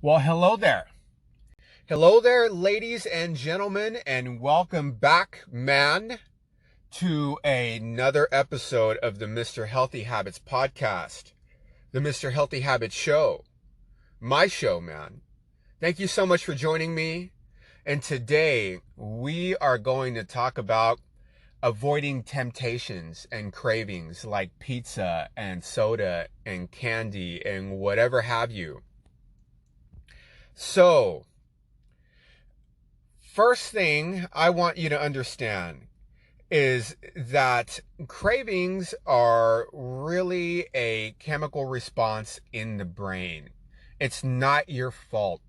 Well, hello there. Hello there, ladies and gentlemen, and welcome back, man, to another episode of the Mr. Healthy Habits podcast, the Mr. Healthy Habits show, my show, man. Thank you so much for joining me. And today we are going to talk about avoiding temptations and cravings like pizza and soda and candy and whatever have you. So, first thing I want you to understand is that cravings are really a chemical response in the brain. It's not your fault.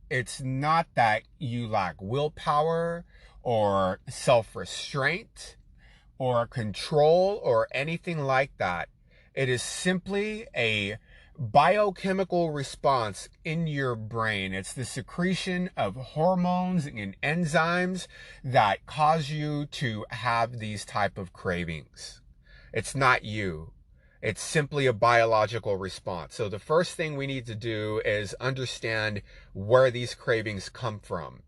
It's not that you lack willpower or self-restraint or control or anything like that. It is simply a biochemical response in your brain. It's the secretion of hormones and enzymes that cause you to have these type of cravings. It's not you. It's simply a biological response. So the first thing we need to do is understand where these cravings come from.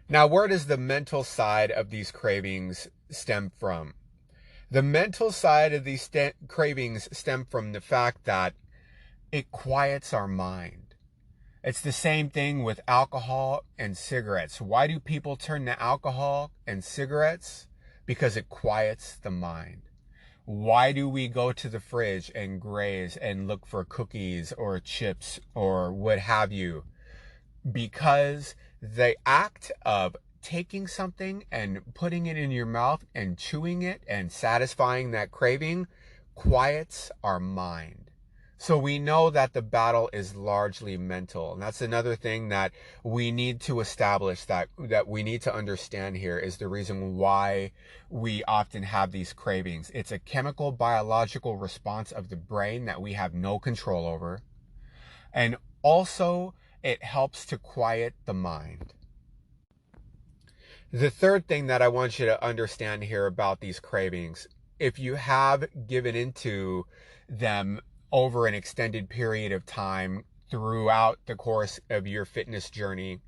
Now, where does the mental side of these cravings stem from? The mental side of these cravings stem from the fact that it quiets our mind. It's the same thing with alcohol and cigarettes. Why do people turn to alcohol and cigarettes? Because it quiets the mind. Why do we go to the fridge and graze and look for cookies or chips or what have you? Because the act of taking something and putting it in your mouth and chewing it and satisfying that craving quiets our mind. So we know that the battle is largely mental. And that's another thing that we need to establish, that we need to understand here, is the reason why we often have these cravings. It's a chemical biological response of the brain that we have no control over. And also it helps to quiet the mind. The third thing that I want you to understand here about these cravings, if you have given into them over an extended period of time throughout the course of your fitness journey,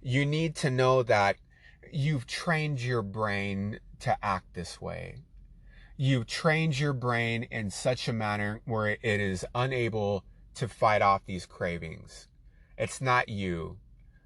you need to know that you've trained your brain to act this way. You've trained your brain in such a manner where it is unable to fight off these cravings. It's not you.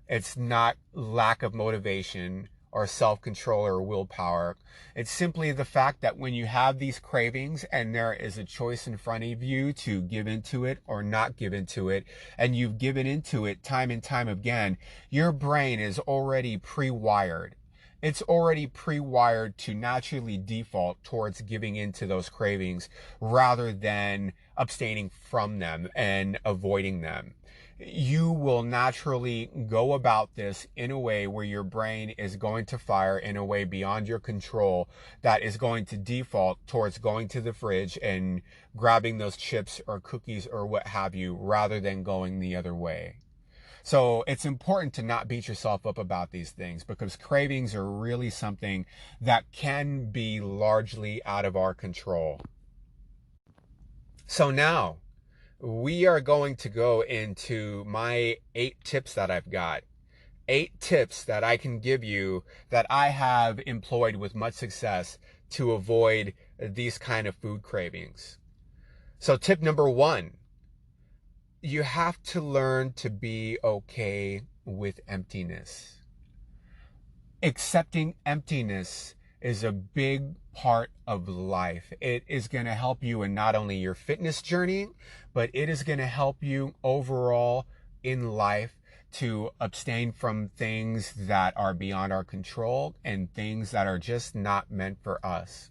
It's not lack of motivation or self-control or willpower. It's simply the fact that when you have these cravings and there is a choice in front of you to give into it or not give into it, and you've given into it time and time again, your brain is already pre-wired. It's already pre-wired to naturally default towards giving into those cravings rather than abstaining from them and avoiding them. You will naturally go about this in a way where your brain is going to fire in a way beyond your control that is going to default towards going to the fridge and grabbing those chips or cookies or what have you rather than going the other way. So it's important to not beat yourself up about these things because cravings are really something that can be largely out of our control. So now, we are going to go into my 8 tips that I've got. 8 tips that I can give you that I have employed with much success to avoid these kind of food cravings. So tip number 1, you have to learn to be okay with emptiness. Accepting emptiness is a big part of life. It is going to help you in not only your fitness journey, but it is going to help you overall in life to abstain from things that are beyond our control and things that are just not meant for us.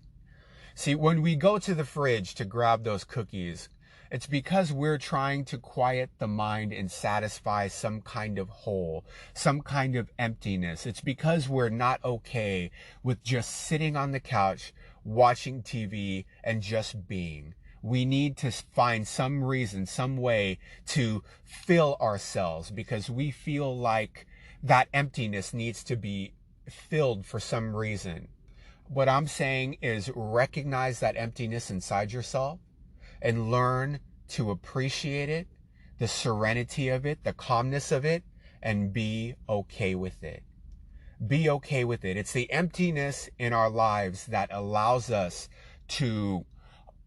See, when we go to the fridge to grab those cookies, it's because we're trying to quiet the mind and satisfy some kind of hole, some kind of emptiness. It's because we're not okay with just sitting on the couch, watching TV, and just being. We need to find some reason, some way to fill ourselves because we feel like that emptiness needs to be filled for some reason. What I'm saying is recognize that emptiness inside yourself and learn to appreciate it, the serenity of it, the calmness of it, and be okay with it. Be okay with it. It's the emptiness in our lives that allows us to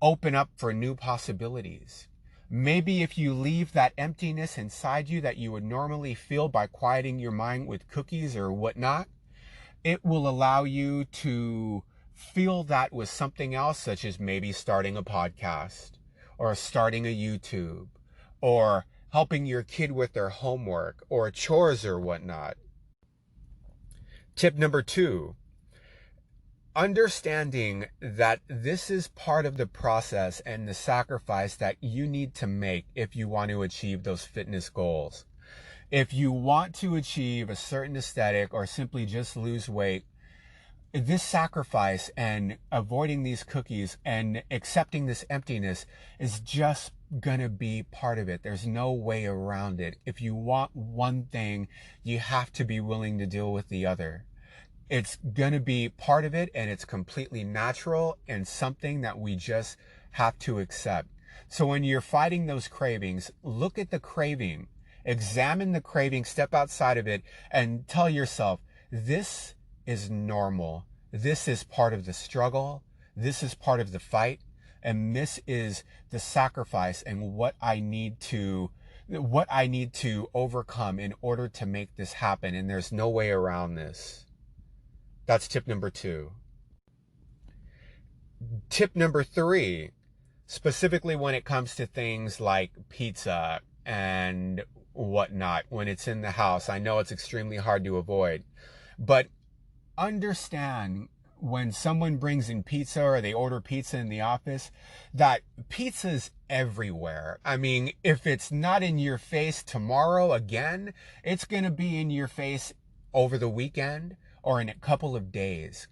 open up for new possibilities. Maybe if you leave that emptiness inside you that you would normally feel by quieting your mind with cookies or whatnot, it will allow you to feel that with something else, such as maybe starting a podcast or starting a YouTube or helping your kid with their homework or chores or whatnot. Tip number 2, understanding that this is part of the process and the sacrifice that you need to make if you want to achieve those fitness goals. If you want to achieve a certain aesthetic or simply just lose weight, this sacrifice and avoiding these cookies and accepting this emptiness is just going to be part of it. There's no way around it. If you want one thing, you have to be willing to deal with the other. It's going to be part of it, and it's completely natural and something that we just have to accept. So when you're fighting those cravings, look at the craving, examine the craving, step outside of it, and tell yourself, this is normal. This is part of the struggle. This is part of the fight. And this is the sacrifice and what I need to overcome in order to make this happen. And there's no way around this. That's tip number 2. Tip number 3, specifically when it comes to things like pizza and whatnot, when it's in the house, I know it's extremely hard to avoid, but understand when someone brings in pizza or they order pizza in the office, that pizza's everywhere. I mean, if it's not in your face tomorrow again, it's going to be in your face over the weekend or in a couple of days.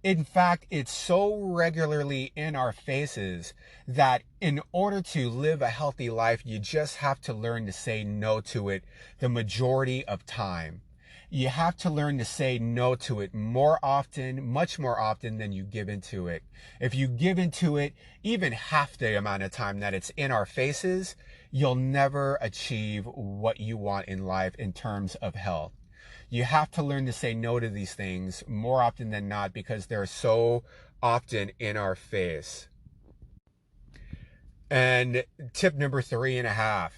In fact, it's so regularly in our faces that in order to live a healthy life, you just have to learn to say no to it the majority of time. You have to learn to say no to it more often, much more often than you give into it. If you give into it even half the amount of time that it's in our faces, you'll never achieve what you want in life in terms of health. You have to learn to say no to these things more often than not because they're so often in our face. And tip number 3.5.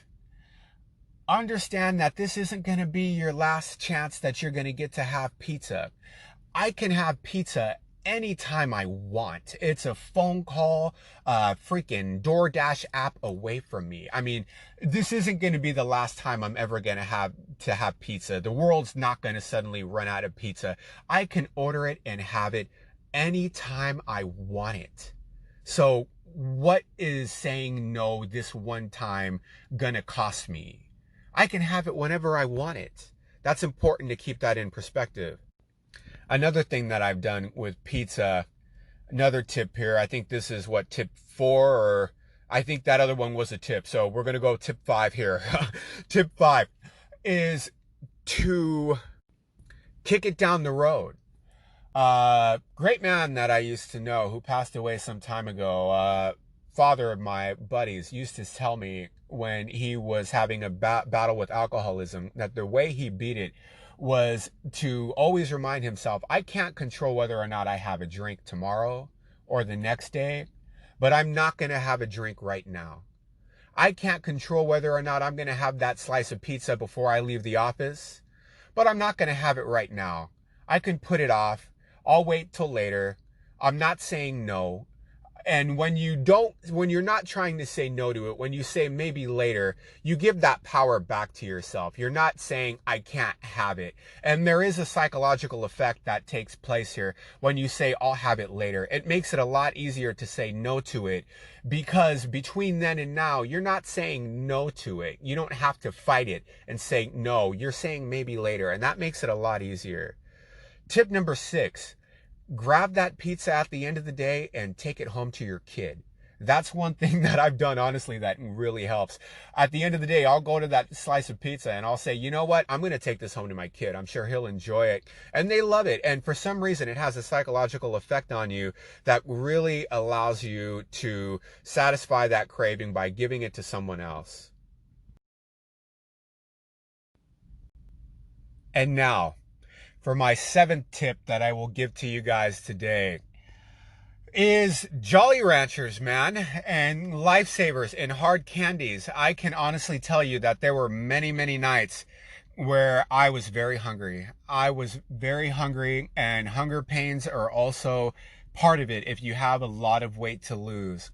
Understand that this isn't going to be your last chance that you're going to get to have pizza. I can have pizza anytime I want. It's a phone call, freaking DoorDash app away from me. I mean, this isn't going to be the last time I'm ever going to have pizza. The world's not going to suddenly run out of pizza. I can order it and have it anytime I want it. So what is saying no this one time gonna cost me? I can have it whenever I want it. That's important to keep that in perspective. Another thing that I've done with pizza, another tip here, I think this is what, tip 4, or I think that other one was a tip. So we're going to go tip 5 here. Tip 5 is to kick it down the road. Great man that I used to know who passed away some time ago, father of my buddies, used to tell me when he was having a battle with alcoholism that the way he beat it was to always remind himself, I can't control whether or not I have a drink tomorrow or the next day, but I'm not going to have a drink right now. I can't control whether or not I'm going to have that slice of pizza before I leave the office, but I'm not going to have it right now. I can put it off. I'll wait till later. I'm not saying no. And when you're not trying to say no to it, when you say maybe later, you give that power back to yourself. You're not saying I can't have it. And there is a psychological effect that takes place here when you say I'll have it later. It makes it a lot easier to say no to it because between then and now, you're not saying no to it. You don't have to fight it and say no. You're saying maybe later, and that makes it a lot easier. Tip number 6. Grab that pizza at the end of the day and take it home to your kid. That's one thing that I've done, honestly, that really helps. At the end of the day, I'll go to that slice of pizza and I'll say, you know what? I'm going to take this home to my kid. I'm sure he'll enjoy it. And they love it. And for some reason, it has a psychological effect on you that really allows you to satisfy that craving by giving it to someone else. And now, for my seventh tip that I will give to you guys today is Jolly Ranchers, man, and Lifesavers and hard candies. I can honestly tell you that there were many, many nights where I was very hungry. I was very hungry, and hunger pains are also part of it if you have a lot of weight to lose.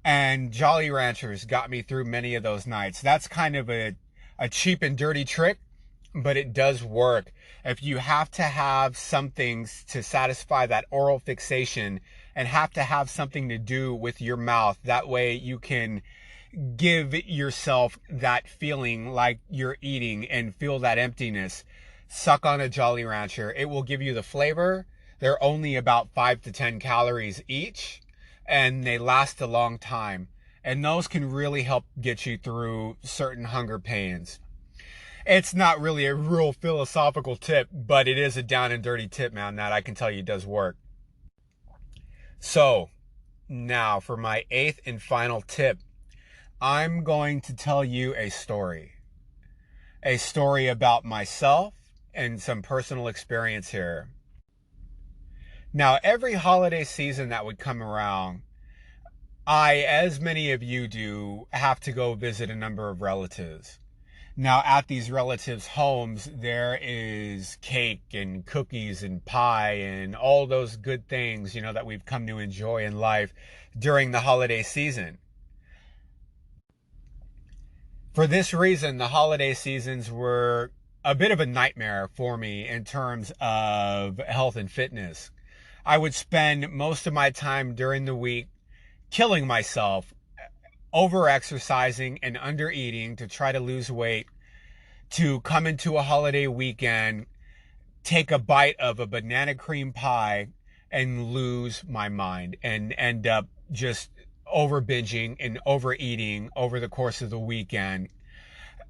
And Jolly Ranchers got me through many of those nights. That's kind of a cheap and dirty trick, but it does work. If you have to have something to satisfy that oral fixation and have to have something to do with your mouth, that way you can give yourself that feeling like you're eating and feel that emptiness, suck on a Jolly Rancher. It will give you the flavor. They're only about 5 to 10 calories each, and they last a long time. And those can really help get you through certain hunger pains. It's not really a real philosophical tip, but it is a down and dirty tip, man, that I can tell you does work. So, now for my eighth and final tip, I'm going to tell you a story. A story about myself and some personal experience here. Now, every holiday season that would come around, I, as many of you do, have to go visit a number of relatives. Now, at these relatives' homes, there is cake and cookies and pie and all those good things, that we've come to enjoy in life during the holiday season. For this reason, the holiday seasons were a bit of a nightmare for me in terms of health and fitness. I would spend most of my time during the week killing myself, over exercising and under eating to try to lose weight, to come into a holiday weekend, take a bite of a banana cream pie and lose my mind and end up just over binging and overeating over the course of the weekend,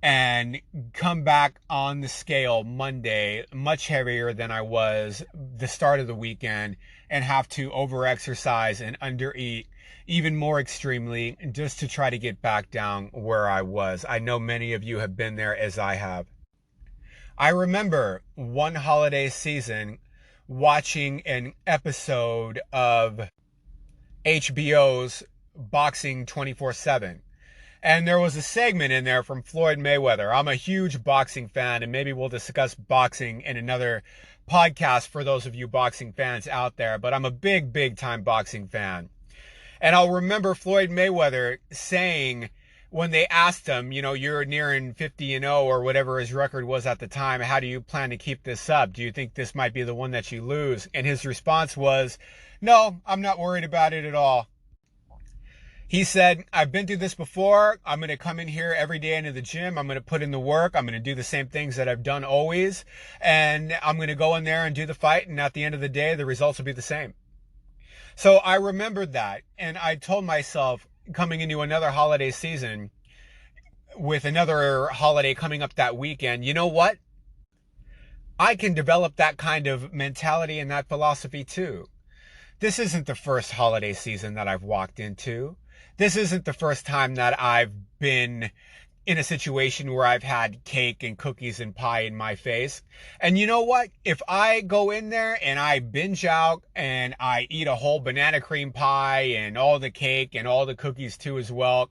and come back on the scale Monday much heavier than I was the start of the weekend, and have to over exercise and undereat even more extremely just to try to get back down where I was. I know many of you have been there, as I have. I remember one holiday season watching an episode of HBO's Boxing 24/7. And there was a segment in there from Floyd Mayweather. I'm a huge boxing fan, and maybe we'll discuss boxing in another podcast for those of you boxing fans out there. But I'm a big, big time boxing fan. And I'll remember Floyd Mayweather saying, when they asked him, you're nearing 50-0 or whatever his record was at the time, how do you plan to keep this up? Do you think this might be the one that you lose? And his response was, no, I'm not worried about it at all. He said, I've been through this before. I'm going to come in here every day into the gym. I'm going to put in the work. I'm going to do the same things that I've done always. And I'm going to go in there and do the fight. And at the end of the day, the results will be the same. So I remembered that. And I told myself, coming into another holiday season, with another holiday coming up that weekend, you know what? I can develop that kind of mentality and that philosophy too. This isn't the first holiday season that I've walked into. This isn't the first time that I've been in a situation where I've had cake and cookies and pie in my face. And you know what? If I go in there and I binge out and I eat a whole banana cream pie and all the cake and all the cookies too as well,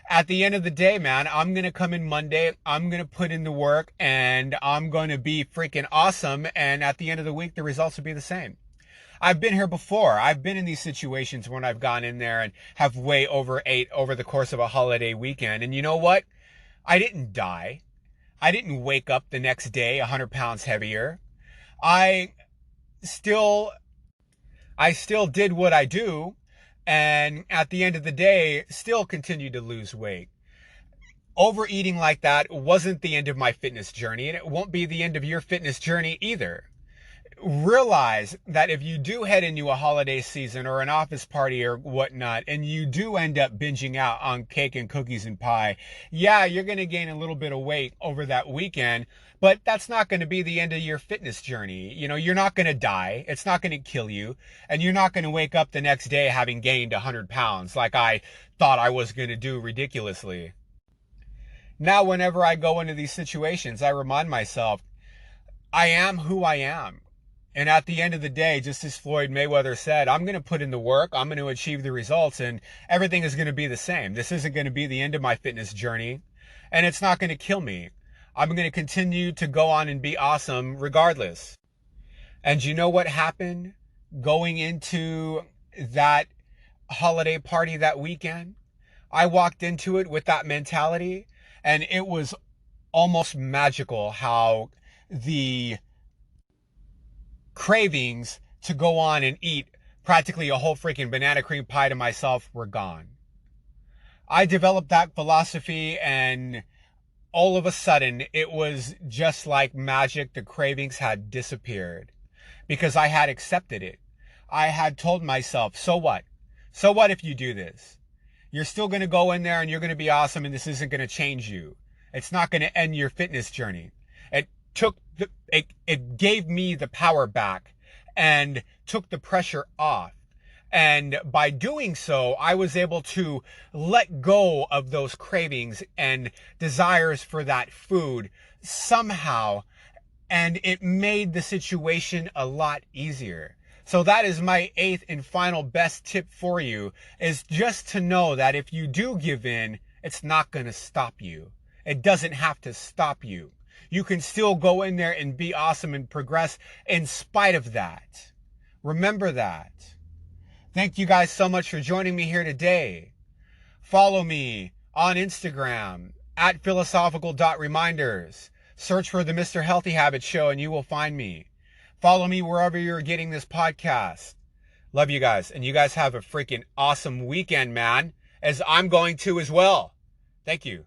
at the end of the day, man, I'm going to come in Monday, I'm going to put in the work, and I'm going to be freaking awesome. And at the end of the week, the results will be the same. I've been here before. I've been in these situations when I've gone in there and have way overate over the course of a holiday weekend. And you know what? I didn't die. I didn't wake up the next day 100 pounds heavier. I still did what I do, and at the end of the day, still continued to lose weight. Overeating like that wasn't the end of my fitness journey, and it won't be the end of your fitness journey either. realize that if you do head into a holiday season or an office party or whatnot, and you do end up binging out on cake and cookies and pie, yeah, you're going to gain a little bit of weight over that weekend, but that's not going to be the end of your fitness journey. You know, you're not going to die. It's not going to kill you. And you're not going to wake up the next day having gained 100 pounds like I thought I was going to do ridiculously. Now, whenever I go into these situations, I remind myself, I am who I am. And at the end of the day, just as Floyd Mayweather said, I'm going to put in the work, I'm going to achieve the results, and everything is going to be the same. This isn't going to be the end of my fitness journey, and it's not going to kill me. I'm going to continue to go on and be awesome regardless. And you know what happened going into that holiday party that weekend? I walked into it with that mentality, and it was almost magical how the cravings to go on and eat practically a whole freaking banana cream pie to myself were gone. I developed that philosophy, and all of a sudden it was just like magic. The cravings had disappeared because I had accepted it. I had told myself, so what? So what if you do this? You're still going to go in there and you're going to be awesome, and this isn't going to change you. It's not going to end your fitness journey. It gave me the power back and took the pressure off. And by doing so, I was able to let go of those cravings and desires for that food somehow. And it made the situation a lot easier. So that is my 8th and final best tip for you, is just to know that if you do give in, it's not going to stop you. It doesn't have to stop you. You can still go in there and be awesome and progress in spite of that. Remember that. Thank you guys so much for joining me here today. Follow me on Instagram at philosophical.reminders. Search for the Mr. Healthy Habits Show and you will find me. Follow me wherever you're getting this podcast. Love you guys. And you guys have a freaking awesome weekend, man, as I'm going to as well. Thank you.